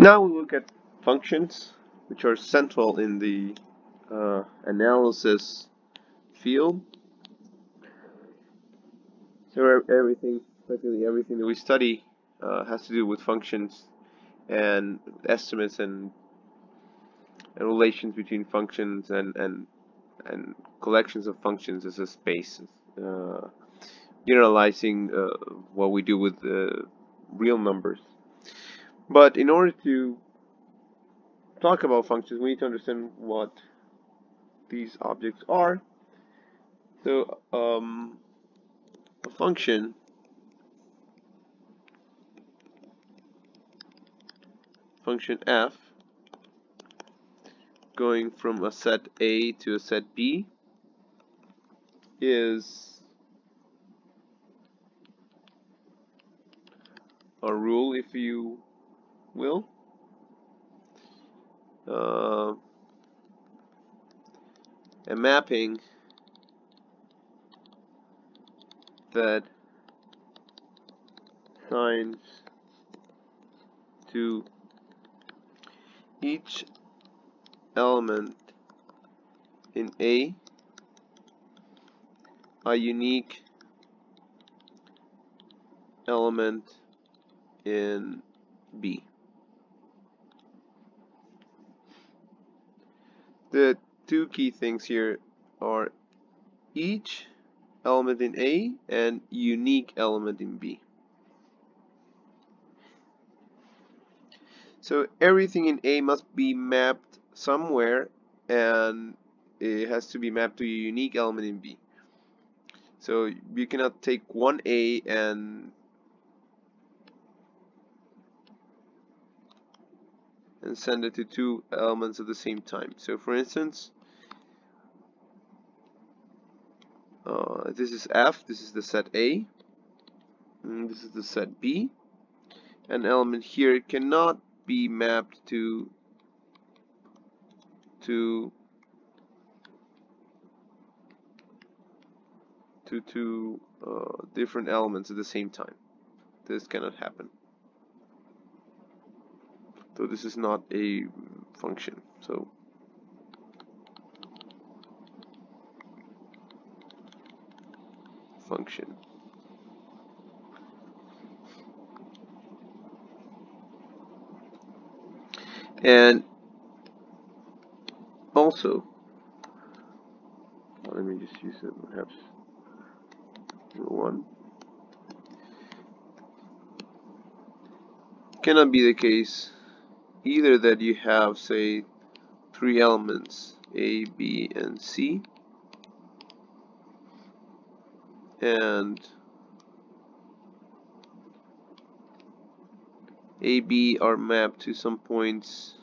Now we look at functions, which are central in the analysis field. So practically everything that we study has to do with functions and estimates and relations between functions and collections of functions as a space. Generalizing what we do with real numbers. But in order to talk about functions, we need to understand what these objects are. So a function f going from a set A to a set B is a rule, if you will, a mapping that assigns to each element in A a unique element in B. The two key things here are each element in A and unique element in B. So everything in A must be mapped somewhere, and it has to be mapped to a unique element in B. So you cannot take one A and send it to two elements at the same time. So for instance, this is F, this is the set A, and this is the set B. An element here cannot be mapped to two different elements at the same time. This cannot happen. So this is not a function. So function. And also, let me just use it perhaps one. Cannot be the case either that you have, say, three elements A, B, and C, and A, B are mapped to some points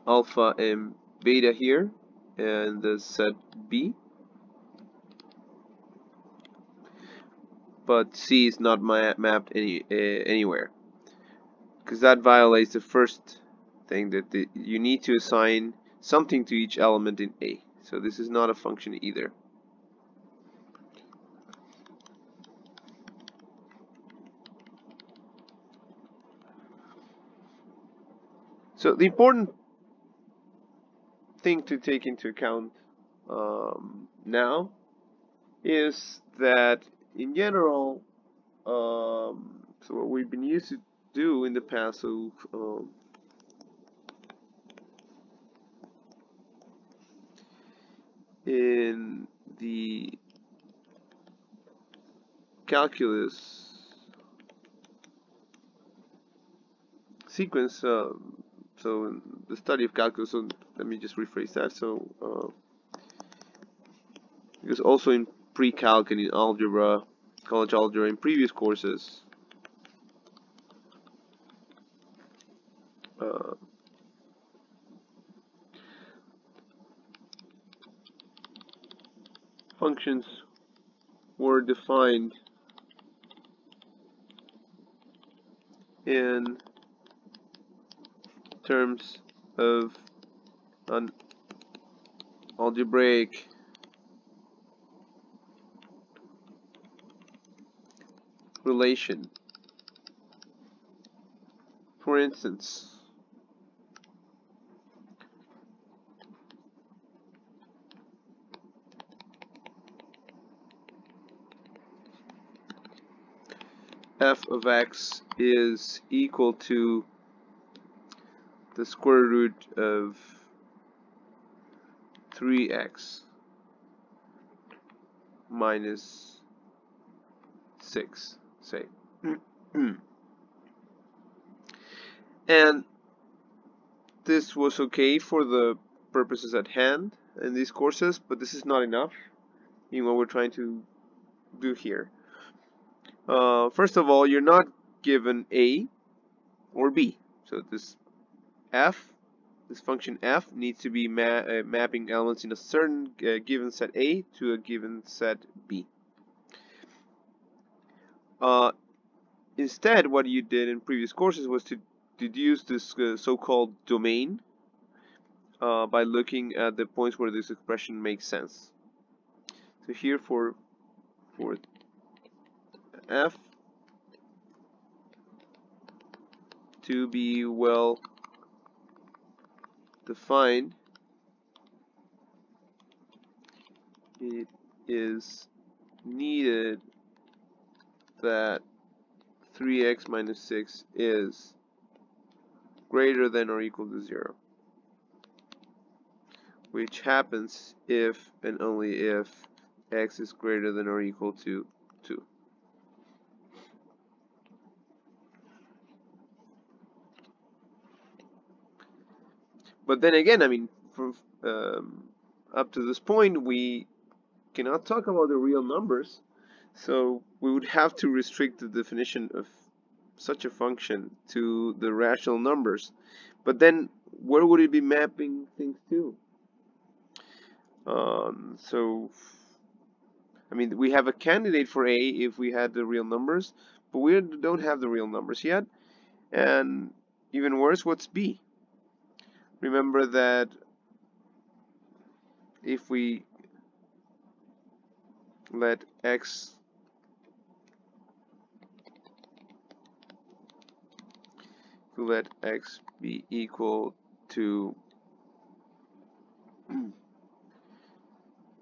alpha and beta here, and the set B, but C is not mapped anywhere, because that violates the first thing, that you need to assign something to each element in A. So this is not a function either. So the important thing to take into account now is that in general, so what we've been used to do in the past, so in the calculus sequence, so in the study of calculus, so let me just rephrase that. So because also in pre-calc and in algebra, college algebra, in previous courses, functions were defined in terms of an algebraic relation For instance, f of x is equal to the square root of 3x minus 6, say. And this was okay for the purposes at hand in these courses, but this is not enough in what we're trying to do here. First of all, you're not given a or b, so this function f needs to be mapping elements in a certain given set A to a given set B. Instead, what you did in previous courses was to deduce this so-called domain by looking at the points where this expression makes sense. So here for f to be well defined, it is needed that 3x minus 6 is greater than or equal to 0, which happens if and only if x is greater than or equal to 2. But then again, I mean, from up to this point, we cannot talk about the real numbers, so we would have to restrict the definition of such a function to the rational numbers. But then, where would it be mapping things to? So, I mean, we have a candidate for A if we had the real numbers, but we don't have the real numbers yet. And even worse, what's B? Remember that if we let x be equal to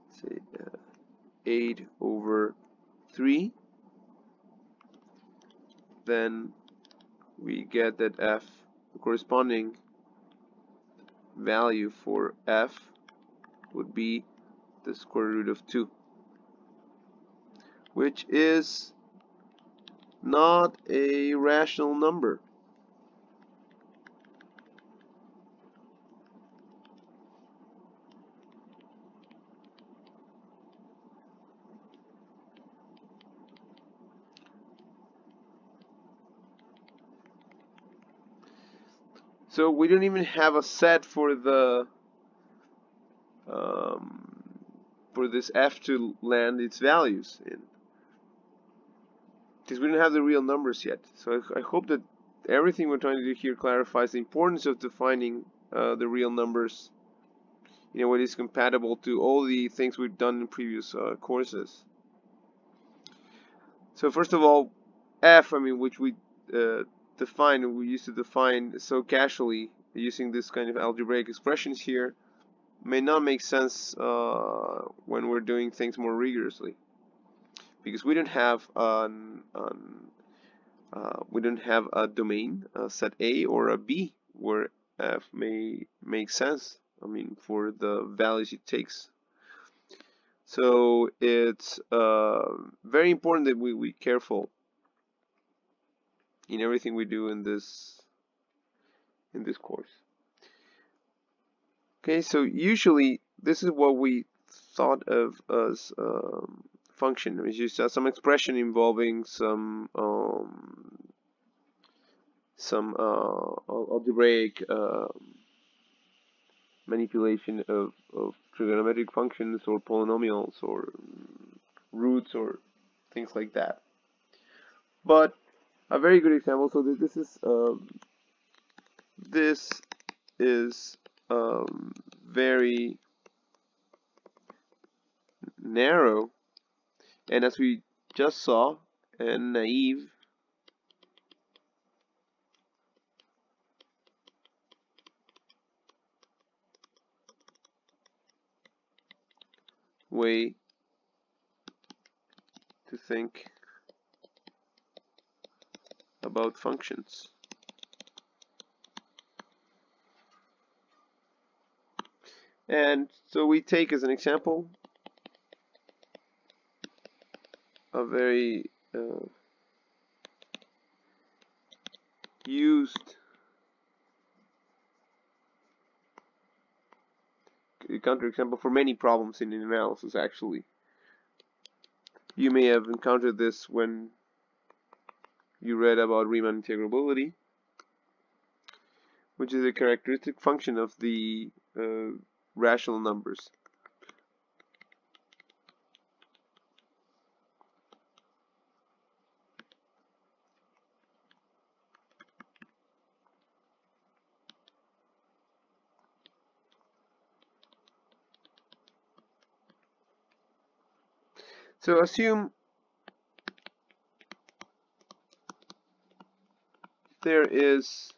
say 8 over 3, then we get that f, the corresponding value for f would be the square root of 2, which is not a rational number. So we don't even have a set for the for this f to land its values in, because we don't have the real numbers yet. So I hope that everything we're trying to do here clarifies the importance of defining the real numbers in a way that is compatible to all the things we've done in previous courses. So first of all, f, I mean, which we we used to define so casually using this kind of algebraic expressions here, may not make sense when we're doing things more rigorously, because we don't have a domain, set A or a B, where f may make sense, I mean, for the values it takes. So it's very important that we be careful in everything we do in this course. Okay, so usually this is what we thought of as function. It's just some expression involving some algebraic manipulation of trigonometric functions or polynomials or roots or things like that. But a very good example. So this is very narrow, and as we just saw, and naive way to think about functions. And so we take as an example a very used counterexample for many problems in analysis. Actually, you may have encountered this when you read about Riemann integrability, which is a characteristic function of the rational numbers. So assume there is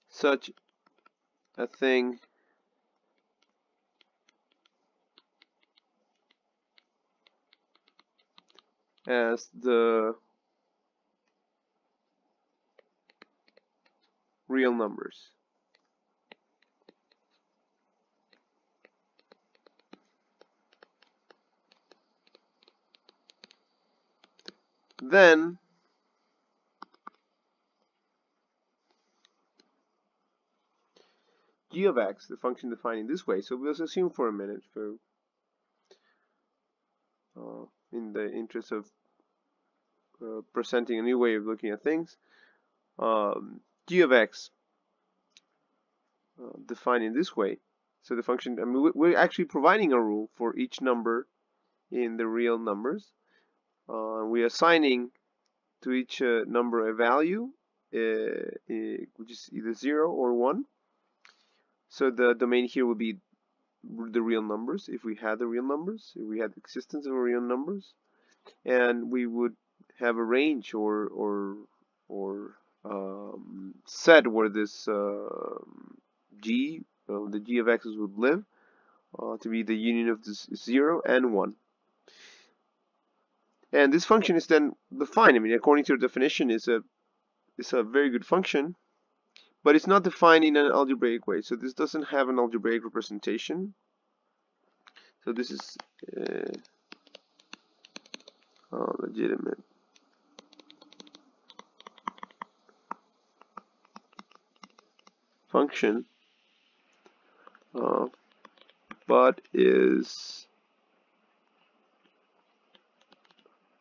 such a thing as the real numbers. Then g of x, the function defined in this way, so we'll assume for a minute, for in the interest of presenting a new way of looking at things, g of x defined in this way. So the function, I mean, we're actually providing a rule for each number in the real numbers. We're assigning to each number a value, which is either 0 or 1. So the domain here would be the real numbers, if we had the real numbers, if we had the existence of real numbers, and we would have a range or set where this g, the g of x's would live, to be the union of this 0 and 1. And this function is then defined. I mean, according to the definition, is a very good function, but it's not defined in an algebraic way. So this doesn't have an algebraic representation. So this is legitimate function, but is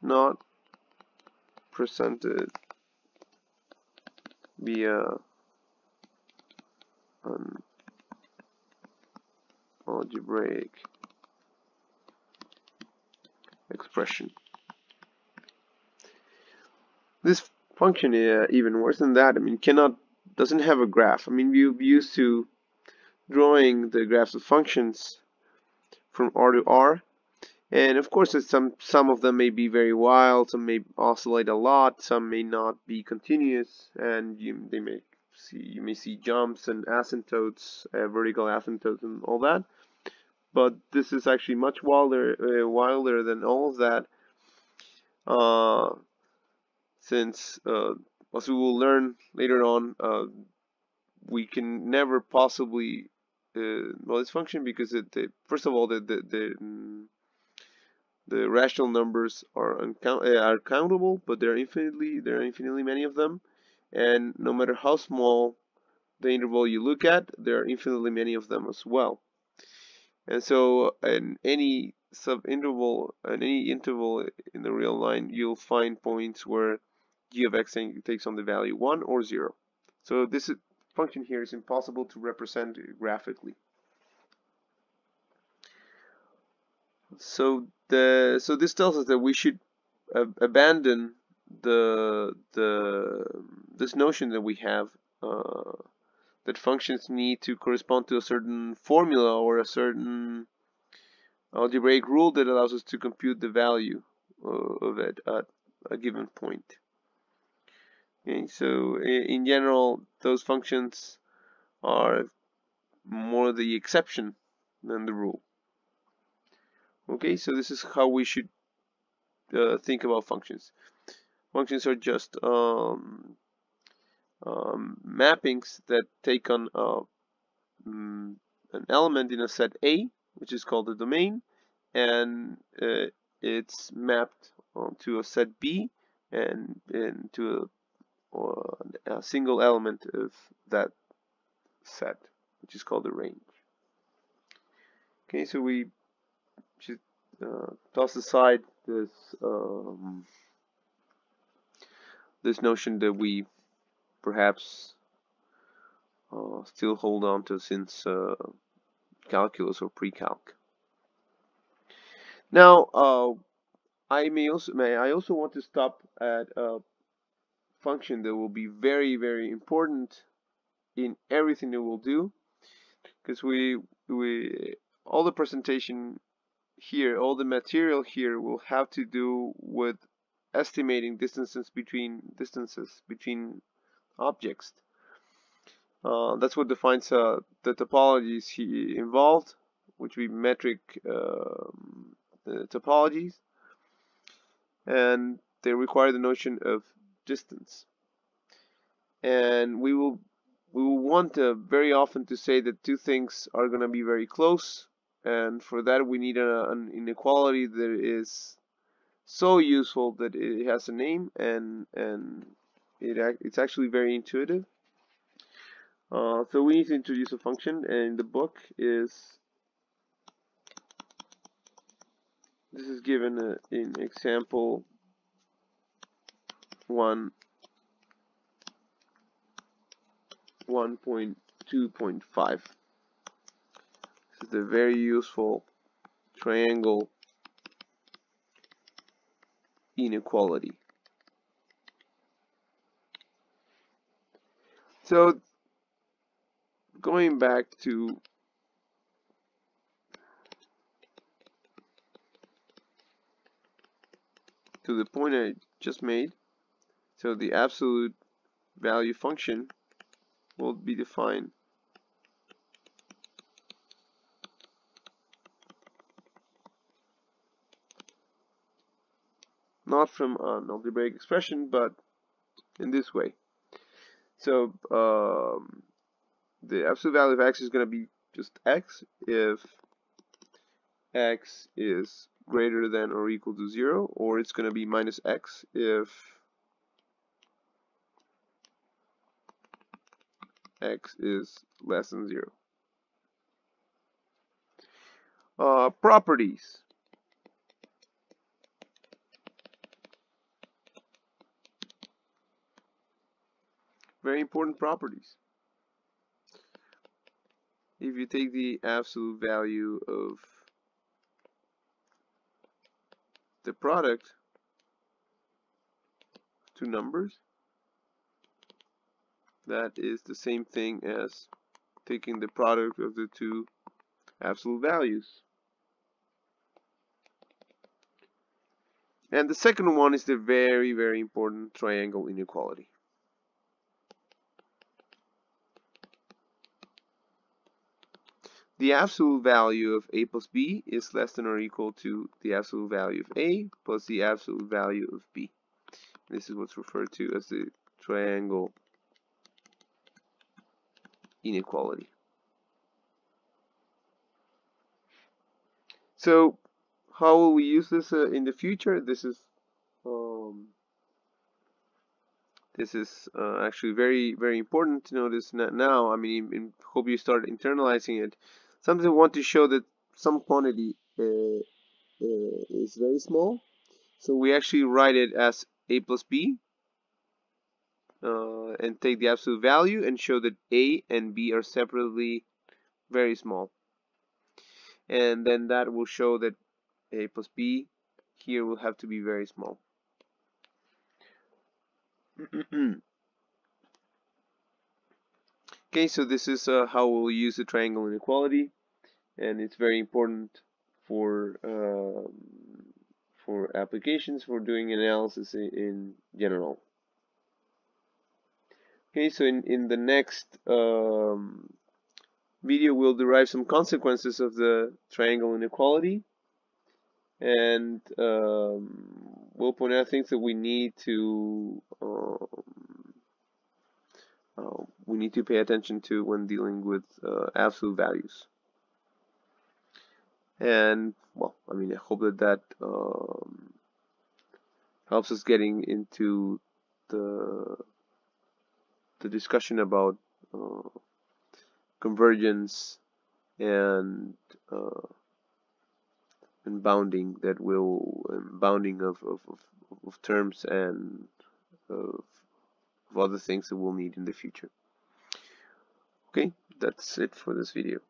not presented via an algebraic expression. This function is even worse than that. I mean, doesn't have a graph. I mean, we're used to drawing the graphs of functions from R to R, and of course some of them may be very wild, some may oscillate a lot, some may not be continuous, and you may see jumps and asymptotes, vertical asymptotes and all that. But this is actually much wilder than all of that, since as we will learn later on, we can never possibly this function, because first of all the rational numbers are countable, but there are infinitely many of them, and no matter how small the interval you look at, there are infinitely many of them as well. And so in any subinterval, in any interval in the real line, you'll find points where g of x takes on the value 1 or 0. So this function here is impossible to represent graphically. So this tells us that we should abandon this notion that we have, that functions need to correspond to a certain formula or a certain algebraic rule that allows us to compute the value of it at a given point. Okay, so in general, those functions are more the exception than the rule. Okay, so this is how we should think about functions. Functions are just mappings that take on an element in a set A, which is called the domain, and it's mapped onto a set B and to a single element of that set, which is called the range. Okay, so we should toss aside this notion that we perhaps still hold on to since calculus or pre-calc. Now, I also want to stop at a function that will be very, very important in everything that we'll do, because all the presentation here, all the material here will have to do with estimating distances between objects. That's what defines the topologies involved, which we metric topologies, and they require the notion of distance. And we will want very often to say that two things are going to be very close, and for that we need an inequality that is so useful that it has a name, and it's actually very intuitive. So we need to introduce a function, and the book this is given in example 1.2.5. This is a very useful triangle inequality. So going back to the point I just made, so the absolute value function will be defined not from an algebraic expression, but in this way. So the absolute value of x is going to be just x if x is greater than or equal to 0, or it's going to be minus x if x is less than 0. Properties. Very important properties. If you take the absolute value of the product of two numbers, that is the same thing as taking the product of the two absolute values. And the second one is the very, very important triangle inequality. The absolute value of a plus b is less than or equal to the absolute value of a plus the absolute value of b. This is what's referred to as the triangle inequality. So how will we use this in the future? This is actually very, very important to notice now. I mean, hope you start internalizing it. Sometimes I want to show that some quantity is very small, so we actually write it as a plus b and take the absolute value and show that a and b are separately very small, and then that will show that a plus b here will have to be very small. Okay, so this is how we'll use the triangle inequality, and it's very important for applications, for doing analysis in general. Okay, so in the next video we'll derive some consequences of the triangle inequality, and we'll point out things that we need to pay attention to when dealing with absolute values. And well, I mean, I hope that helps us getting into the discussion about convergence and bounding bounding of terms and of other things that we'll need in the future. Okay, that's it for this video.